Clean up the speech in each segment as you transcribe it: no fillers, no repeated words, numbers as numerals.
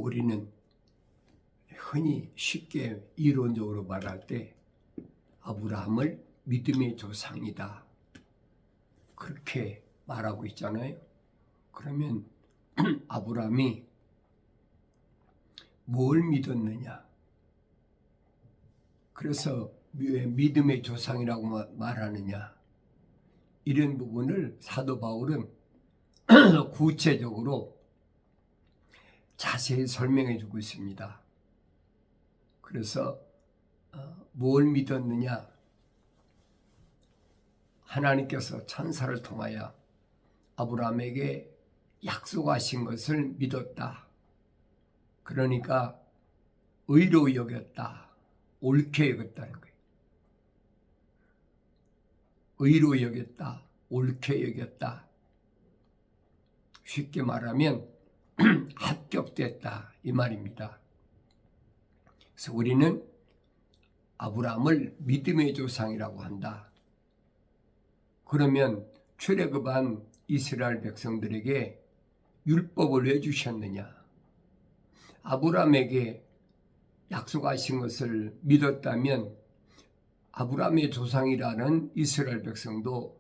우리는 흔히 쉽게 이론적으로 말할 때 아브라함을 믿음의 조상이다 그렇게 말하고 있잖아요. 그러면 아브라함이 뭘 믿었느냐? 그래서 왜 믿음의 조상이라고 말하느냐? 이런 부분을 사도 바울은 구체적으로 자세히 설명해 주고 있습니다. 그래서 뭘 믿었느냐? 하나님께서 천사를 통하여 아브라함에게 약속하신 것을 믿었다. 그러니까 의로 여겼다. 옳게 여겼다는 거예요. 의로 여겼다. 옳게 여겼다. 쉽게 말하면 합격됐다 이 말입니다. 그래서 우리는 아브라함을 믿음의 조상이라고 한다. 그러면 출애굽한 이스라엘 백성들에게 율법을 왜 주셨느냐? 아브라함에게 약속하신 것을 믿었다면 아브라함의 조상이라는 이스라엘 백성도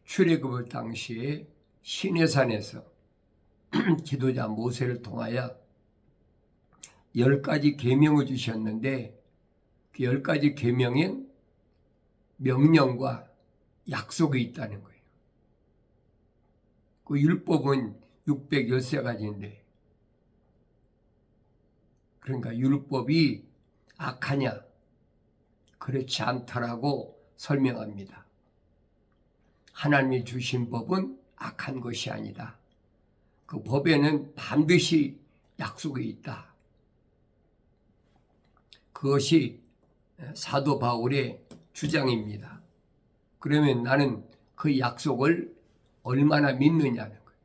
출애굽을 당시에 시내산에서 지도자 모세를 통하여 10가지 계명을 주셨는데 그 10가지 계명엔 명령과 약속이 있다는 거예요. 그 율법은 613가지인데 그러니까 율법이 악하냐? 그렇지 않다라고 설명합니다. 하나님이 주신 법은 악한 것이 아니다. 그 법에는 반드시 약속이 있다. 그것이 사도 바울의 주장입니다. 그러면 나는 그 약속을 얼마나 믿느냐는 거예요.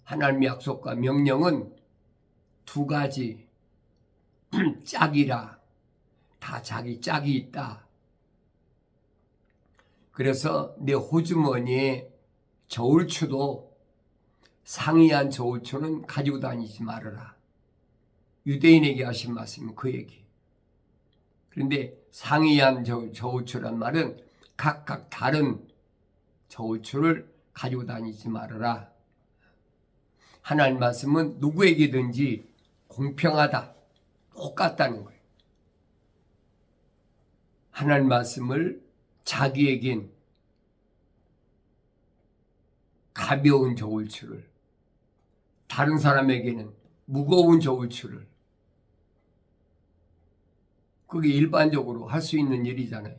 하나님의 약속과 명령은 두 가지 짝이라 다 자기 짝이 있다. 그래서 내 호주머니에 저울추도 상이한 저울추는 가지고 다니지 말아라. 유대인에게 하신 말씀은 그 얘기. 그런데 상이한 저울추란 말은 각각 다른 저울추를 가지고 다니지 말아라. 하나님 말씀은 누구에게든지 공평하다. 똑같다는 거예요. 하나님 말씀을 자기에겐 가벼운 저울추를 다른 사람에게는 무거운 저울추를 그게 일반적으로 할 수 있는 일이잖아요.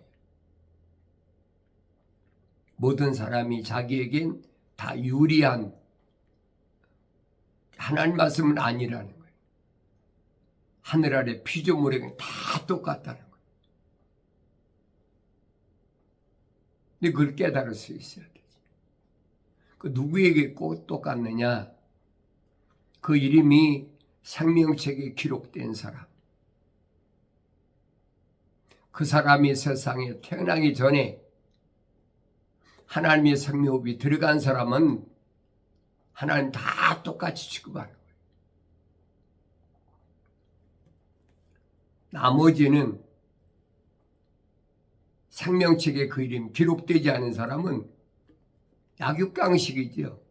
모든 사람이 자기에겐 다 유리한 하나님 말씀은 아니라는 거예요. 하늘 아래 피조물에게는 다 똑같다는 거예요. 근데 그걸 깨달을 수 있어야 되지. 그 누구에게 꼭 똑같느냐? 그 이름이 생명책에 기록된 사람. 그 사람이 세상에 태어나기 전에 하나님의 생명호흡이 들어간 사람은 하나님 다 똑같이 취급하는 거예요. 나머지는 생명책에 그 이름 기록되지 않은 사람은 약육강식이죠.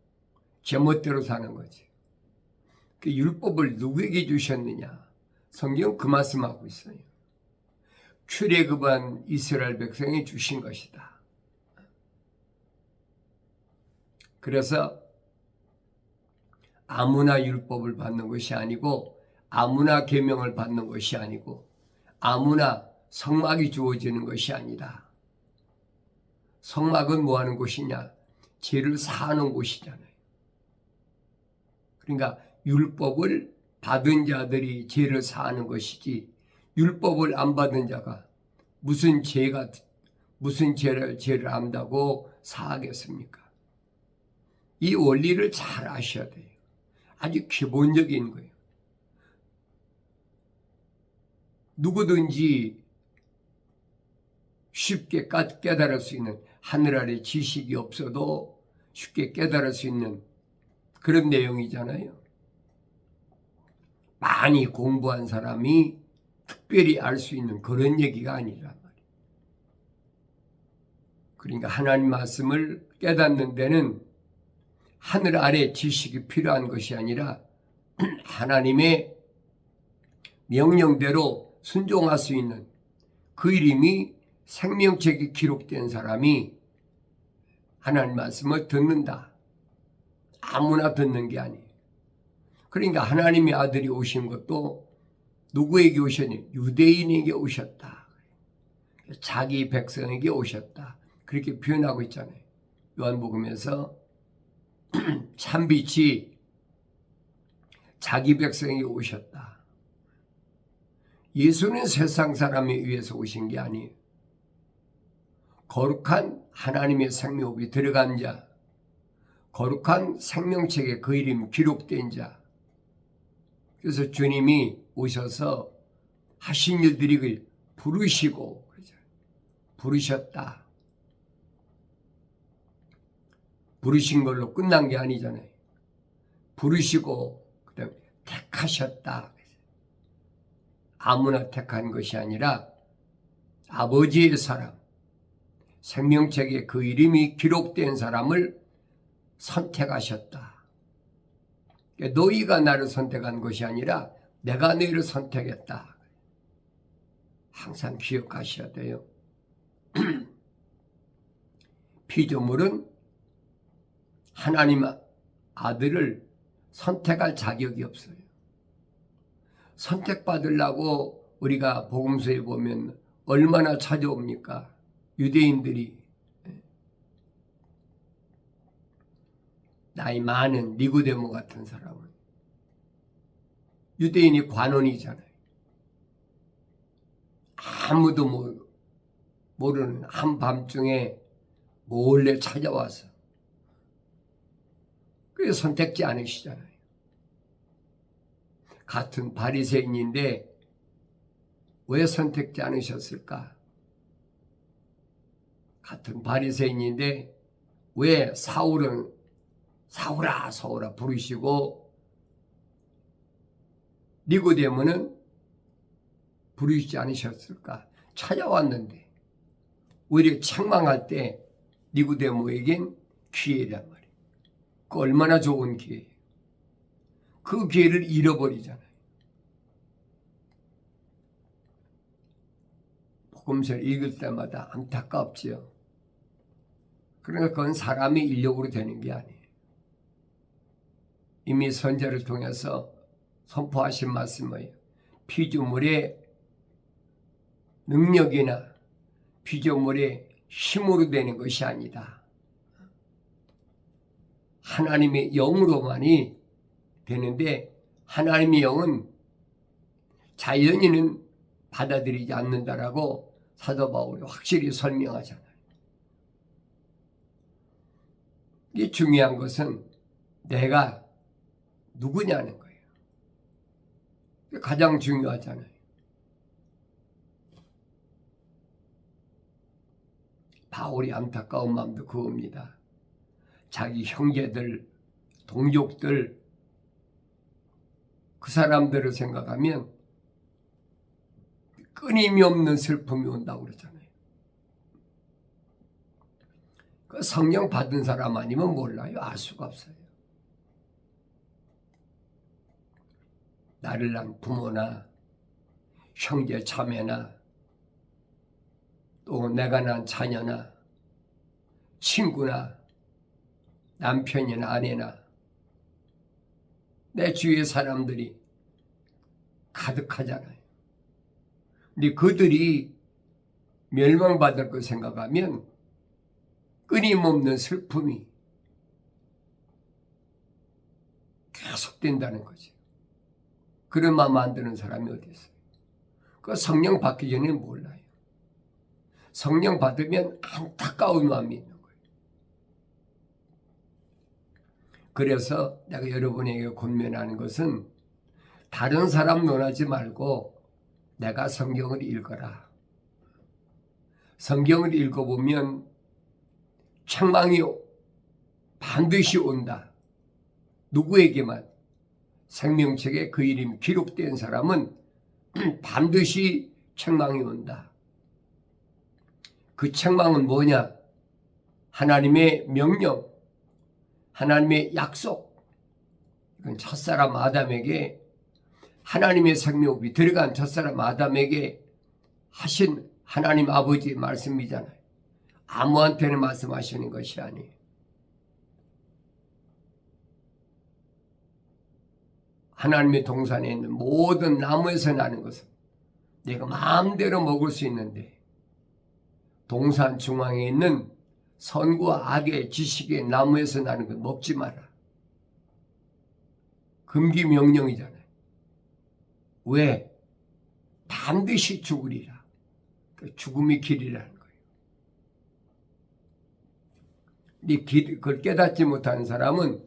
제멋대로 사는 거지. 그 율법을 누구에게 주셨느냐? 성경 그 말씀하고 있어요. 출애굽한 이스라엘 백성이 주신 것이다. 그래서 아무나 율법을 받는 것이 아니고 아무나 계명을 받는 것이 아니고 아무나 성막이 주어지는 것이 아니다. 성막은 뭐 하는 곳이냐? 죄를 사하는 곳이잖아요. 그러니까 율법을 받은 자들이 죄를 사하는 것이지 율법을 안 받은 자가 무슨 죄를 안다고 사하겠습니까? 이 원리를 잘 아셔야 돼요. 아주 기본적인 거예요. 누구든지 쉽게 깨달을 수 있는 하늘 아래 지식이 없어도 쉽게 깨달을 수 있는 그런 내용이잖아요. 많이 공부한 사람이 특별히 알 수 있는 그런 얘기가 아니란 말이에요. 그러니까 하나님 말씀을 깨닫는 데는 하늘 아래 지식이 필요한 것이 아니라 하나님의 명령대로 순종할 수 있는 그 이름이 생명책에 기록된 사람이 하나님 말씀을 듣는다. 아무나 듣는 게 아니에요. 그러니까 하나님의 아들이 오신 것도 누구에게 오셨니? 유대인에게 오셨다. 자기 백성에게 오셨다. 그렇게 표현하고 있잖아요. 요한복음에서 참빛이 자기 백성에게 오셨다. 예수는 세상 사람에 의해서 오신 게 아니에요. 거룩한 하나님의 생명이 들어간 자, 거룩한 생명책에 그 이름이 기록된 자. 그래서 주님이 오셔서 하신 일들이 부르시고 부르셨다. 부르신 걸로 끝난 게 아니잖아요. 부르시고 그다음에 택하셨다. 아무나 택한 것이 아니라 아버지의 사람, 생명책에 그 이름이 기록된 사람을 선택하셨다. 너희가 나를 선택한 것이 아니라 내가 너희를 선택했다. 항상 기억하셔야 돼요. 피조물은 하나님 아들을 선택할 자격이 없어요. 선택받으려고 우리가 복음서에 보면 얼마나 찾아옵니까? 유대인들이 나이 많은 니고데모 같은 사람은 유대인이 관원이잖아요. 아무도 모르는 한밤중에 몰래 찾아와서 그래서 선택지 않으시잖아요. 같은 바리새인인데 왜 선택지 않으셨을까? 같은 바리새인인데 왜 사울은 사울아 사울아 부르시고 니고데모는 부르시지 않으셨을까? 찾아왔는데 오히려 책망할 때 니고데모에겐 기회란 말이에요. 그 얼마나 좋은 기회예요. 그 기회를 잃어버리잖아요. 복음서를 읽을 때마다 안타깝지요. 그러니까 그건 사람의 인력으로 되는 게 아니에요. 이미 선지자를 통해서 선포하신 말씀이에요. 피조물의 능력이나 피조물의 힘으로 되는 것이 아니다. 하나님의 영으로만이 되는데 하나님의 영은 자연인은 받아들이지 않는다라고 사도 바울이 확실히 설명하잖아요. 이 중요한 것은 내가 누구냐는 거예요. 가장 중요하잖아요. 바울이 안타까운 마음도 그겁니다. 자기 형제들, 동족들, 그 사람들을 생각하면 끊임이 없는 슬픔이 온다고 그러잖아요. 그 성령 받은 사람 아니면 몰라요. 알 수가 없어요. 나를 낳은 부모나 형제 자매나 또 내가 낳은 자녀나 친구나 남편이나 아내나 내 주위의 사람들이 가득하잖아요. 근데 그들이 멸망받을 걸 생각하면 끊임없는 슬픔이 계속된다는 거지. 그런 마음 만드는 사람이 어디 있어요? 그 성령 받기 전에는 몰라요. 성령 받으면 안타까운 마음이 있는 거예요. 그래서 내가 여러분에게 권면하는 것은 다른 사람 논하지 말고 내가 성경을 읽어라. 성경을 읽어보면 책망이 반드시 온다. 누구에게만? 생명책에 그 이름이 기록된 사람은 반드시 책망이 온다. 그 책망은 뭐냐? 하나님의 명령, 하나님의 약속. 이건 첫사람 아담에게 하나님의 생명이 들어간 첫사람 아담에게 하신 하나님 아버지의 말씀이잖아요. 아무한테는 말씀하시는 것이 아니에요. 하나님의 동산에 있는 모든 나무에서 나는 것은 내가 마음대로 먹을 수 있는데 동산 중앙에 있는 선과 악의 지식의 나무에서 나는 것 먹지 마라. 금기 명령이잖아요. 왜? 반드시 죽으리라. 죽음이 길이라는 거예요. 그걸 깨닫지 못하는 사람은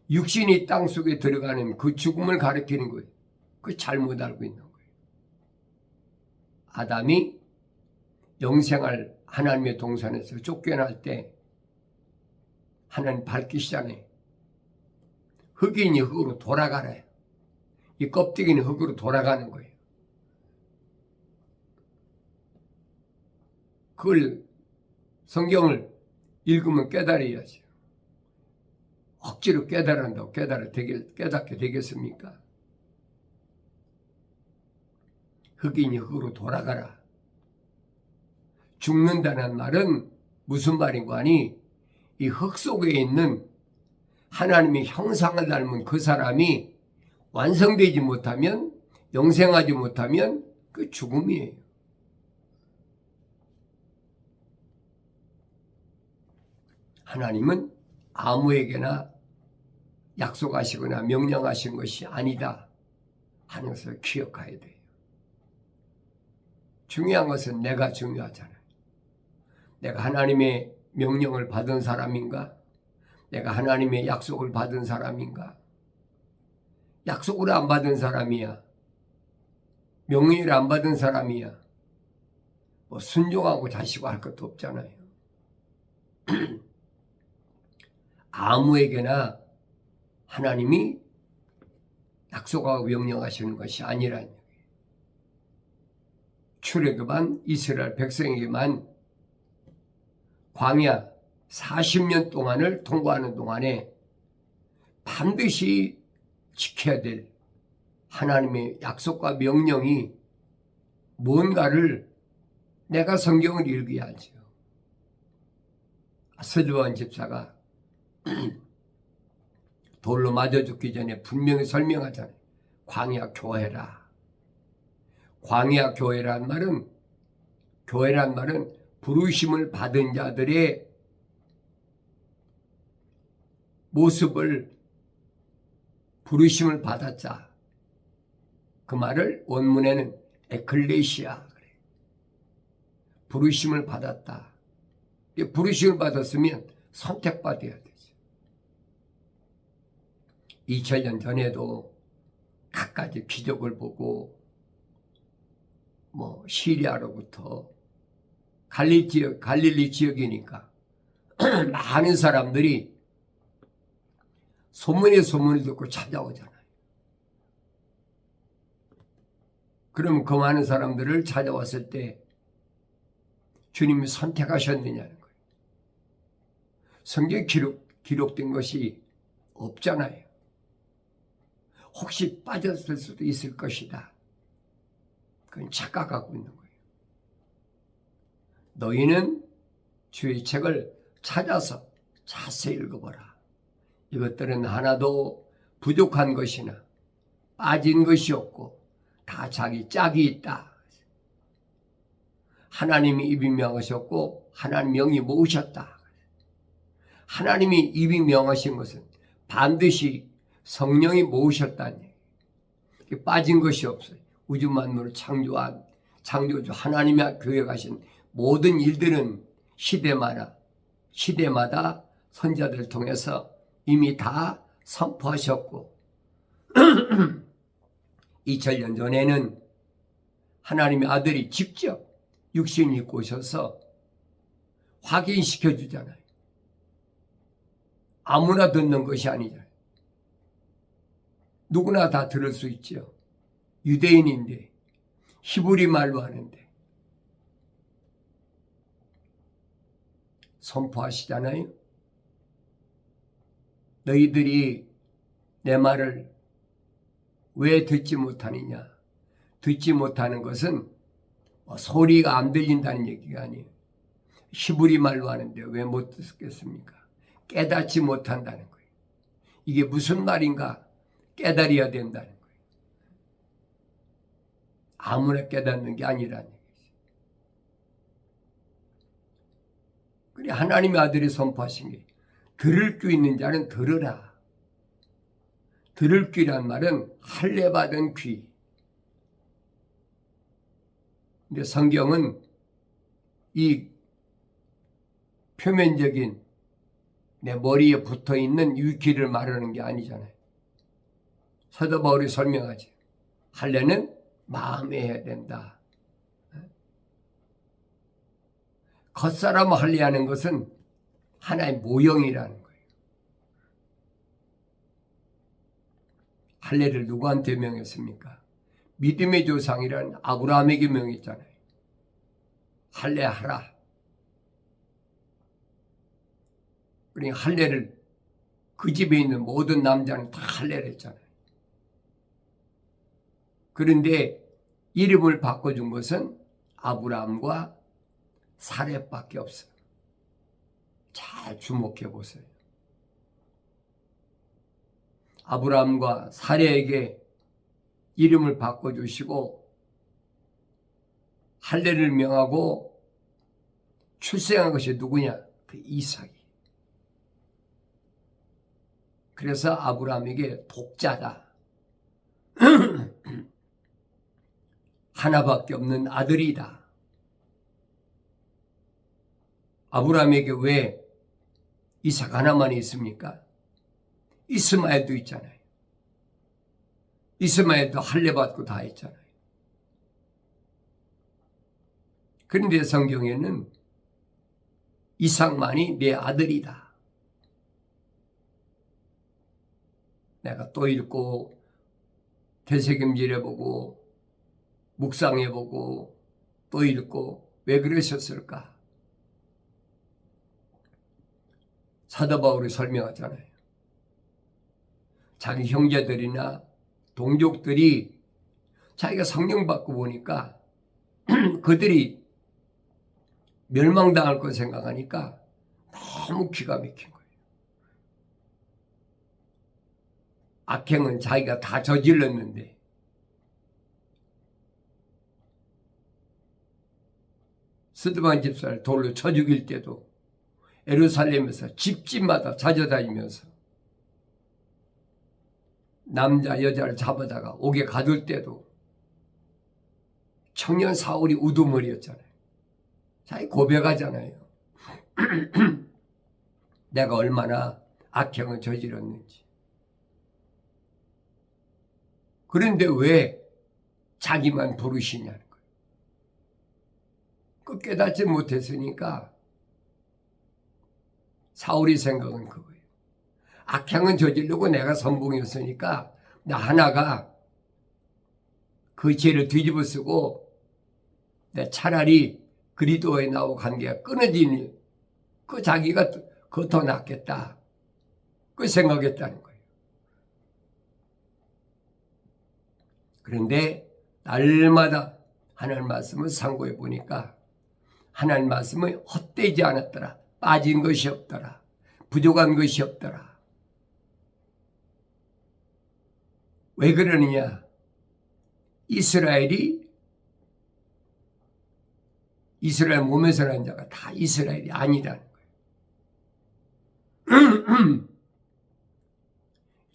육신이 땅 속에 들어가는 그 죽음을 가리키는 거예요. 그 잘못 알고 있는 거예요. 아담이 영생할 하나님의 동산에서 쫓겨날 때 하나님 밝히시잖아요. 흙이니 흙으로 돌아가래요. 이 껍데기는 흙으로 돌아가는 거예요. 그걸 성경을 읽으면 깨달아야죠. 억지로 깨달은다고 깨닫게 되겠습니까? 흙이니 흙으로 돌아가라. 죽는다는 말은 무슨 말인가 하니 이 흙 속에 있는 하나님의 형상을 닮은 그 사람이 완성되지 못하면, 영생하지 못하면 그 죽음이에요. 하나님은 아무에게나 약속하시거나 명령하신 것이 아니다 하는 것을 기억해야 돼요. 중요한 것은 내가 중요하잖아요. 내가 하나님의 명령을 받은 사람인가? 내가 하나님의 약속을 받은 사람인가? 약속을 안 받은 사람이야. 명령을 안 받은 사람이야. 뭐 순종하고 자시고 할 것도 없잖아요. 아무에게나 하나님이 약속하고 명령하시는 것이 아니라는 얘기예요. 출애굽한 이스라엘 백성에게만 광야 40년 동안을 통과하는 동안에 반드시 지켜야 될 하나님의 약속과 명령이 뭔가를 내가 성경을 읽어야죠. 서두환 집사가 돌로 맞아 죽기 전에 분명히 설명하잖아요. 광야 교회라. 광야 교회란 말은 부르심을 받은 자들의 모습을 부르심을 받았자. 그 말을 원문에는 에클레시아 그래. 부르심을 받았다. 부르심을 받았으면 선택받아야 되죠. 2000년 전에도 갖가지 기적을 보고 시리아로부터 갈릴리 지역이니까 많은 사람들이 소문을 듣고 찾아오잖아요. 그럼 그 많은 사람들을 찾아왔을 때 주님이 선택하셨느냐는 거예요. 성경에 기록된 것이 없잖아요. 혹시 빠졌을 수도 있을 것이다. 그건 착각하고 있는 거예요. 너희는 주의 책을 찾아서 자세히 읽어보라. 이것들은 하나도 부족한 것이나 빠진 것이 없고 다 자기 짝이 있다. 하나님이 입이 명하셨고 하나님 명이 모으셨다. 하나님이 입이 명하신 것은 반드시 성령이 모으셨다는 얘기예요. 빠진 것이 없어요. 우주 만물을 창조한 창조주 하나님의 계획하신 모든 일들은 시대마다 선자들을 통해서 이미 다 선포하셨고 2000년 전에는 하나님의 아들이 직접 육신을 입고 오셔서 확인시켜 주잖아요. 아무나 듣는 것이 아니잖아요. 누구나 다 들을 수 있죠. 유대인인데 히브리 말로 하는데 선포하시잖아요. 너희들이 내 말을 왜 듣지 못하느냐. 듣지 못하는 것은 소리가 안 들린다는 얘기가 아니에요. 히브리 말로 하는데 왜 못 듣겠습니까? 깨닫지 못한다는 거예요. 이게 무슨 말인가 깨달아야 된다는 거예요. 아무나 깨닫는 게 아니라는 얘기죠. 그래 하나님의 아들이 선포하신 게 들을 귀 있는 자는 들으라. 들을 귀란 말은 할례 받은 귀. 근데 성경은 이 표면적인 내 머리에 붙어 있는 이 귀를 말하는 게 아니잖아요. 사도 바울이 설명하지. 할례는 마음에 해야 된다. 겉사람 할례하는 것은 하나의 모형이라는 거예요. 할례를 누구한테 명했습니까? 믿음의 조상이란 아브라함에게 명했잖아요. 할례하라. 그러니까 할례를 그 집에 있는 모든 남자는 다 할례를 했잖아요. 그런데 이름을 바꿔준 것은 아브라함과 사렙밖에 없어요. 잘 주목해 보세요. 아브라함과 사렙에게 이름을 바꿔주시고 할례를 명하고 출생한 것이 누구냐? 그 이삭이. 그래서 아브라함에게 독자다. 하나밖에 없는 아들이다. 아브라함에게 왜 이삭 하나만 있습니까? 이스마엘도 있잖아요. 이스마엘도 할례 받고 다 했잖아요. 그런데 성경에는 이삭만이 내 아들이다. 내가 또 읽고 되새김질해보고 묵상해보고 또 읽고 왜 그러셨을까? 사도 바울이 설명하잖아요. 자기 형제들이나 동족들이 자기가 성령 받고 보니까 그들이 멸망당할 거 생각하니까 너무 기가 막힌 거예요. 악행은 자기가 다 저질렀는데 스데반 집사를 돌로 쳐 죽일 때도 예루살렘에서 집집마다 찾아다니면서 남자 여자를 잡아다가 옥에 가둘 때도 청년 사울이 우두머리였잖아요. 자기 고백하잖아요. 내가 얼마나 악행을 저질렀는지. 그런데 왜 자기만 부르시냐는 거예요. 그 깨닫지 못했으니까 사울이 생각은 그거예요. 악행은 저지르고 내가 선봉이었으니까 나 하나가 그 죄를 뒤집어 쓰고 내 차라리 그리스도의 나와 관계가 끊어지니 그 자기가 그거 더 낫겠다. 그 생각했다는 거예요. 그런데 날마다 하나님 말씀을 상고해 보니까 하나님 말씀이 헛되지 않았더라. 빠진 것이 없더라. 부족한 것이 없더라. 왜 그러느냐? 이스라엘 몸에서 난 자가 다 이스라엘이 아니라는 거예요.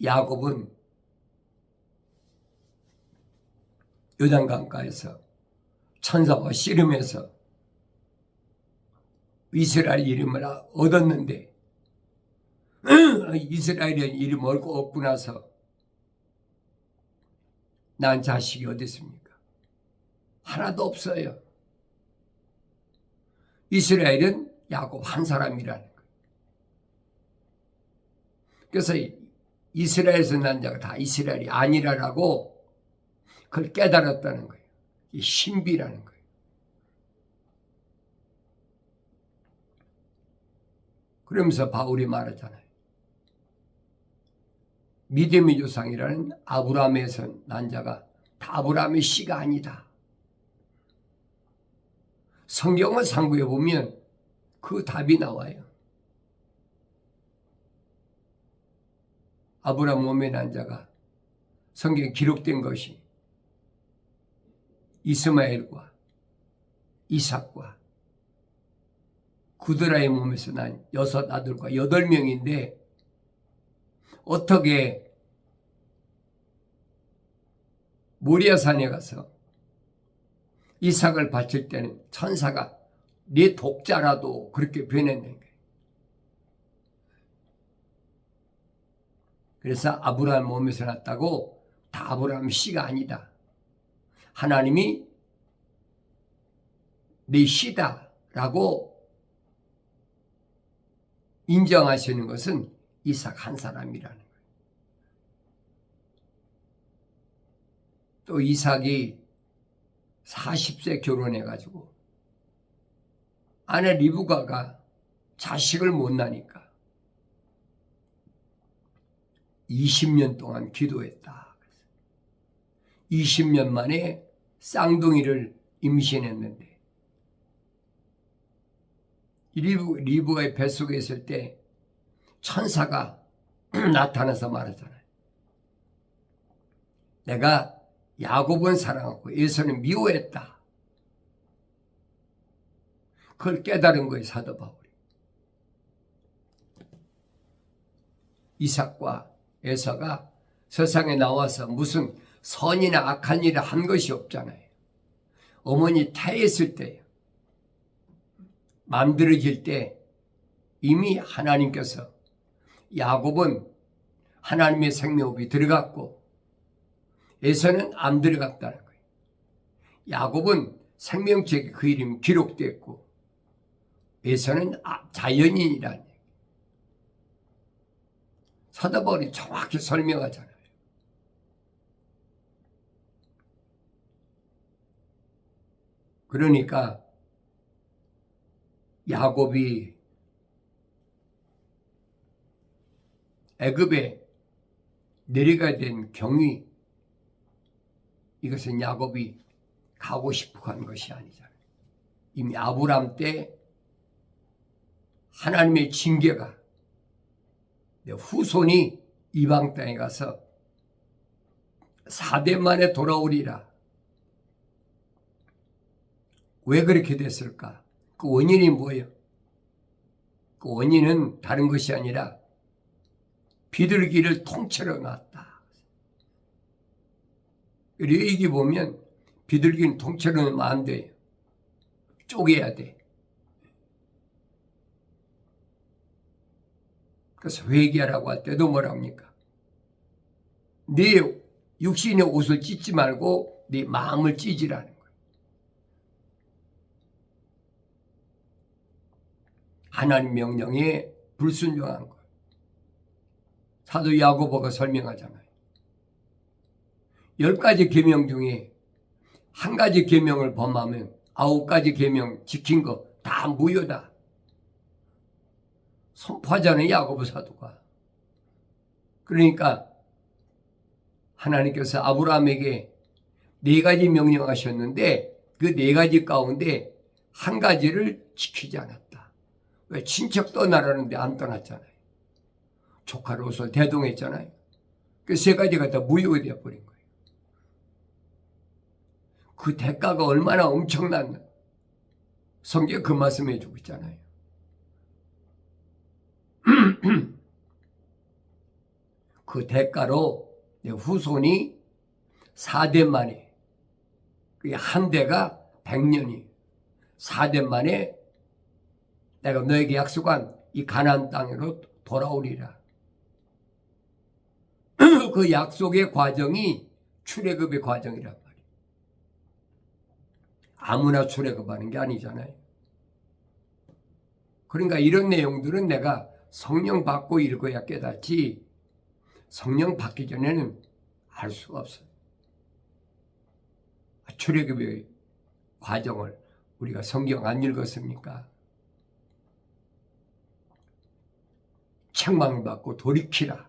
야곱은 요단강가에서 천사와 씨름해서 이스라엘 이름을 얻었는데 이스라엘의 이름 얻고 나서 난 자식이 어디 있습니까? 하나도 없어요. 이스라엘은 야곱 한 사람이라는 거예요. 그래서 이스라엘에서 난 자가 다 이스라엘이 아니라라고 그걸 깨달았다는 거예요. 이 신비라는 거예요. 그러면서 바울이 말하잖아요. 믿음의 조상이라는 아브라함에서 난 자가 다 아브라함의 씨가 아니다. 성경을 상고해 보면 그 답이 나와요. 아브라함 몸에 난 자가 성경에 기록된 것이 이스마엘과 이삭과 구드라의 몸에서 난 6 아들과 8명인데 어떻게 모리아산에 가서 이삭을 바칠 때는 천사가 네 독자라도 그렇게 변했는 거예요. 그래서 아브라함 몸에서 났다고 다 아브라함 씨가 아니다. 하나님이 네 씨다라고 인정하시는 것은 이삭 한 사람이라는 거예요. 또 이삭이 40세 결혼해가지고 아내 리브가가 자식을 못 낳으니까 20년 동안 기도했다. 20년 만에 쌍둥이를 임신했는데 리브가의 뱃속에 있을 때 천사가 나타나서 말하잖아요. 내가 야곱은 사랑하고 에서는 미워했다. 그걸 깨달은 거예요, 사도 바울이. 이삭과 에서가 세상에 나와서 무슨 선이나 악한 일을 한 것이 없잖아요. 어머니 태했을 때요. 만들어질 때 이미 하나님께서 야곱은 하나님의 생명이 들어갔고 에서는 안 들어갔다는 거예요. 야곱은 생명책에 그 이름이 기록됐고 에서는 자연인이라는 얘기예요. 사도 바울이 정확히 설명하잖아요. 그러니까 야곱이 애굽에 내려가야 된 경위, 이것은 야곱이 가고 싶어 한 것이 아니잖아요. 이미 아브라함 때 하나님의 징계가 내 후손이 이방 땅에 가서 4대 만에 돌아오리라. 왜 그렇게 됐을까? 그 원인이 뭐예요? 그 원인은 다른 것이 아니라 비둘기를 통째로 놨다. 여기 보면 비둘기는 통째로 넣으면 안 돼요. 쪼개야 돼. 그래서 회개하라고 할 때도 뭐라 합니까? 네 육신의 옷을 찢지 말고 네 마음을 찢으라는 거예요. 하나님 명령에 불순종한 것. 사도 야고보가 설명하잖아요. 10가지 계명 중에 한 가지 계명을 범하면 9가지 계명 지킨 거 다 무효다. 선포하잖아요, 야고보 사도가. 그러니까 하나님께서 아브라함에게 4가지 명령하셨는데 그 4가지 가운데 한 가지를 지키지 않았다. 왜? 친척 떠나라는데 안 떠났잖아요. 조카 롯을 대동했잖아요. 그 3가지가 다 무효가 되어버린 거예요. 그 대가가 얼마나 엄청난, 성경에 그 말씀 해주고 있잖아요. 그 대가로 후손이 4대 만에, 한 대가 100년이 4대 만에 내가 너에게 약속한 이 가나안 땅으로 돌아오리라. 그 약속의 과정이 출애굽의 과정이란 말이에요. 아무나 출애굽하는 게 아니잖아요. 그러니까 이런 내용들은 내가 성령 받고 읽어야 깨닫지 성령 받기 전에는 알 수가 없어요. 출애굽의 과정을 우리가 성경 안 읽었습니까? 책망을 받고 돌이키라.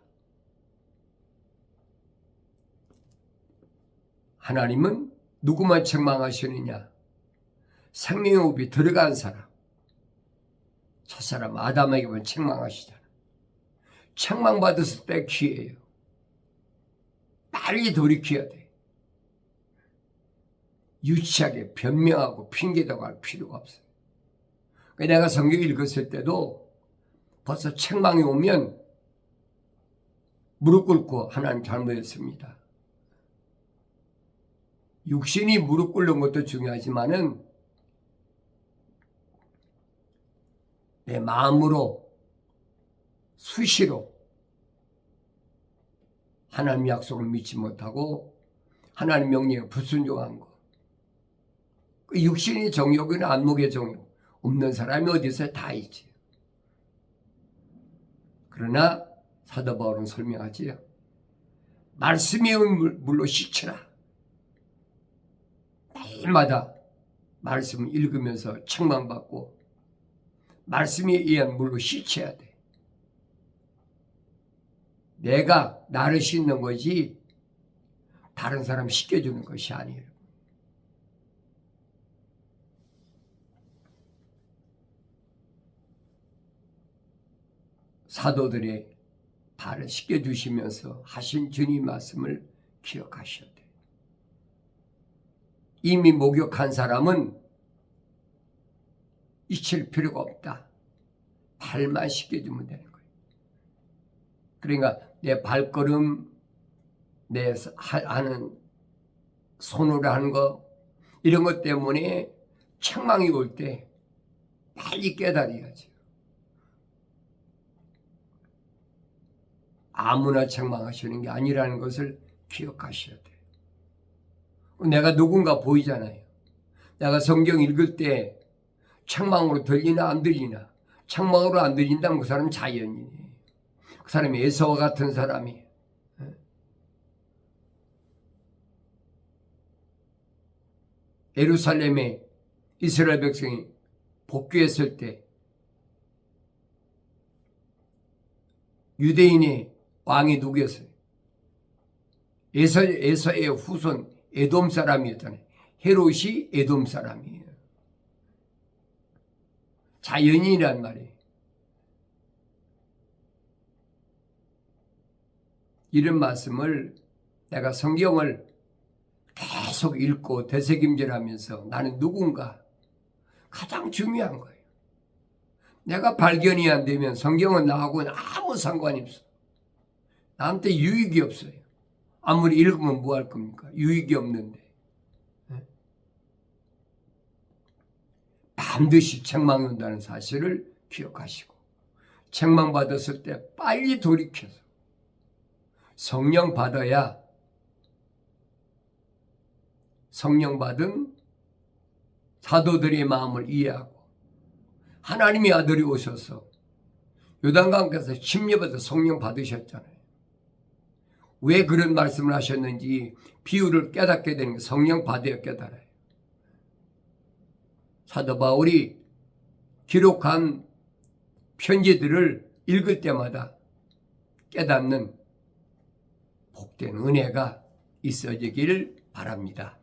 하나님은 누구만 책망하시느냐? 생명의 호흡이 들어간 사람. 저 사람 아담에게만 책망하시잖아. 책망받았을 때 기회예요. 빨리 돌이켜야 돼. 유치하게 변명하고 핑계대고 할 필요가 없어요. 내가 성경 읽었을 때도 벌써 책망이 오면 무릎 꿇고 하나님 잘못했습니다. 육신이 무릎 꿇는 것도 중요하지만은 내 마음으로 수시로 하나님 약속을 믿지 못하고 하나님 명령에 불순종한 거. 그 육신의 정욕이나 안목의 정욕 없는 사람이 어디 있어요? 다 있지. 그러나 사도 바울은 설명하지요. 말씀이 물로 씻으라. 매일마다 말씀을 읽으면서 책망받고 말씀에 의한 물로 씻어야 돼. 내가 나를 씻는 거지 다른 사람 씻겨주는 것이 아니에요. 사도들의 발을 씻겨주시면서 하신 주님 말씀을 기억하셔야 돼. 이미 목욕한 사람은 잊힐 필요가 없다. 발만 씻겨주면 되는 거예요. 그러니까 내 발걸음, 내 하는 손으로 하는 거 이런 것 때문에 책망이 올 때 빨리 깨달아야지. 아무나 책망하시는 게 아니라는 것을 기억하셔야 돼요. 내가 누군가 보이잖아요. 내가 성경 읽을 때 책망으로 들리나 안 들리나. 책망으로 안 들린다면 그 사람은 자연인이에요. 그 사람이 에서와 같은 사람이에요. 예루살렘에 이스라엘 백성이 복귀했을 때 유대인의 왕이 누구였어요? 에서의 후손 에돔 사람이었잖아요. 헤롯이 에돔 사람이에요. 자연인이란 말이에요. 이런 말씀을 내가 성경을 계속 읽고 되새김질하면서 나는 누군가 가장 중요한 거예요. 내가 발견이 안 되면 성경은 나하고는 아무 상관이 없어. 나한테 유익이 없어요. 아무리 읽으면 뭐 할 겁니까? 유익이 없는데. 반드시 책망이 온다는 사실을 기억하시고 책망 받았을 때 빨리 돌이켜서 성령 받아야 성령 받은 사도들의 마음을 이해하고 하나님의 아들이 오셔서 요단강가에서 침례받아 성령 받으셨잖아요. 왜 그런 말씀을 하셨는지 비유를 깨닫게 되는 게 성령 받아야 깨달아요. 사도 바울이 기록한 편지들을 읽을 때마다 깨닫는 복된 은혜가 있어지기를 바랍니다.